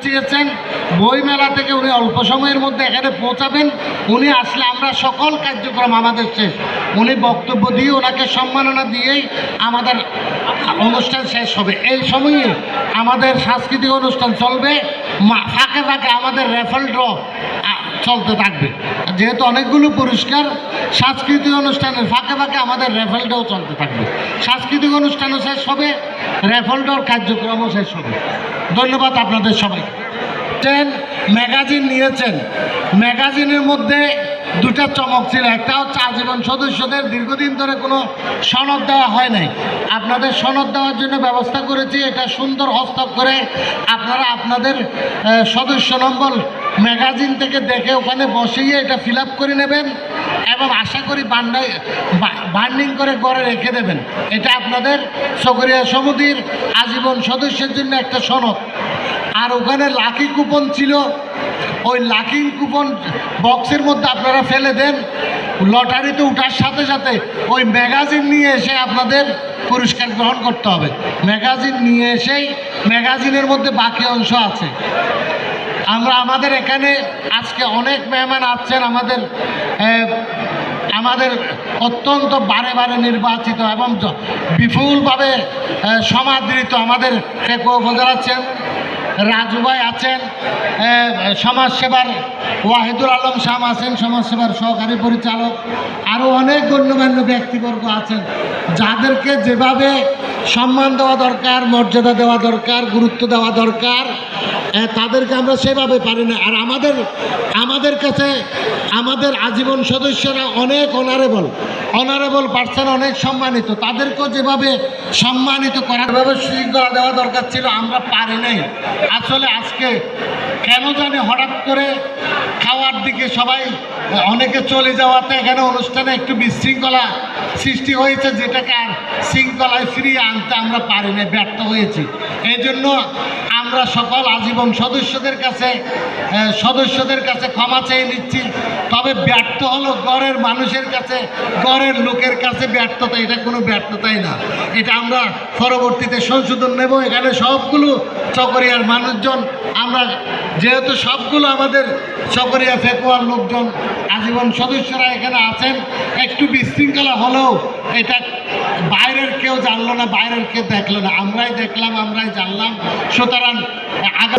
চেয়েছেন বই মেলা থেকে উনি অল্প সময়ের মধ্যে এখানে পৌঁছাবেন। উনি আসলে আমরা সকল কার্যক্রম আমাদের শেষ, উনি বক্তব্য দিয়ে ওনাকে সম্মাননা দিয়েই আমাদের অনুষ্ঠান শেষ হবে। এই সময়ে আমাদের সাংস্কৃতিক অনুষ্ঠান চলবে, ফাঁকে ফাঁকে আমাদের রেফাল ড্র চলতে থাকবে। যেহেতু অনেকগুলো পুরস্কার, সাংস্কৃতিক অনুষ্ঠানের ফাঁকে ফাঁকে আমাদের রেফাল ড্রও চলতে থাকবে। সাংস্কৃতিক অনুষ্ঠানও শেষ হবে, রেফাল ড্রর কার্যক্রমও শেষ হবে। ধন্যবাদ আপনাদের সবাই। ম্যাগাজিন নিয়েছেন, ম্যাগাজিনের মধ্যে দুটা চমক ছিল। একটা হচ্ছে আজীবন সদস্যদের দীর্ঘদিন ধরে কোনো সনদ দেওয়া হয় নাই, আপনাদের সনদ দেওয়ার জন্য ব্যবস্থা করেছি। এটা সুন্দর হস্তক করে আপনারা আপনাদের সদস্য নম্বর ম্যাগাজিন থেকে দেখে ওখানে বসিয়ে এটা ফিল আপ করে নেবেন এবং আশা করি বান্ডিং করে ঘরে রেখে দেবেন। এটা আপনাদের চকরিয়া সমিতির আজীবন সদস্যের জন্য একটা সনদ। আর ওখানে লাকি কুপন ছিল, ওই লাকি কুপন বক্সের মধ্যে আপনারা ফেলে দেন। লটারিতে উঠার সাথে সাথে ওই ম্যাগাজিন নিয়ে এসে আপনাদের পুরস্কার গ্রহণ করতে হবে। ম্যাগাজিন নিয়ে এসেই, ম্যাগাজিনের মধ্যে বাকি অংশ আছে। আমাদের এখানে আজকে অনেক মেহমান আসছেন, আমাদের অত্যন্ত বারে বারে নির্বাচিত এবং বিপুলভাবে সমাদৃত আমাদের ফেকুয়া উপজেলা আছেন, রাজু ভাই আছেন, সমাজসেবার ওয়াহিদুল আলম শাম আছেন, সমাজসেবার সহকারী পরিচালক, আরও অনেক গণ্যমান্য ব্যক্তিবর্গ আছেন, যাদেরকে যেভাবে সম্মান দেওয়া দরকার, মর্যাদা দেওয়া দরকার, গুরুত্ব দেওয়া দরকার, তাদেরকে আমরা সেভাবে পারি না। আর আমাদের কাছে আমাদের আজীবন সদস্যরা অনেক অনারেবল পার্সন, অনেক সম্মানিত, তাদেরকেও যেভাবে সম্মানিত করার ভাবে শৃঙ্খলা দেওয়া দরকার ছিল, আমরা পারি নাই। আসলে আজকে কেন জানি হঠাৎ করে খাওয়ার দিকে সবাই অনেকে চলে যাওয়াতে এখানে অনুষ্ঠানে একটু বিশৃঙ্খলা সৃষ্টি হয়েছে, যেটাকে আর শৃঙ্খলায় ফিরিয়ে আনতে আমরা পারি না, ব্যর্থ হয়েছি। এই জন্য আমরা সকল আজীবন সদস্যদের কাছে ক্ষমা চেয়ে নিচ্ছি। তবে ব্যর্থ হলো গড়ের মানুষের কাছে, গড়ের লোকের কাছে ব্যর্থতা, এটা কোনো ব্যর্থতাই না। এটা আমরা পরবর্তীতে সংশোধন নেব। এখানে সবগুলো চকরিয়ার মানুষজন, আমরা যেহেতু সবগুলো আমাদের চকরিয়া ফেকুয়ার লোকজন আজীবন সদস্যরা এখানে আছেন, একটু বিশৃঙ্খলা হলেও এটা বাইরের কেউ জানলো না, বাইরের কেউ দেখলো না, আমরাই দেখলাম, আমরাই জানলাম। সুতরাং আগে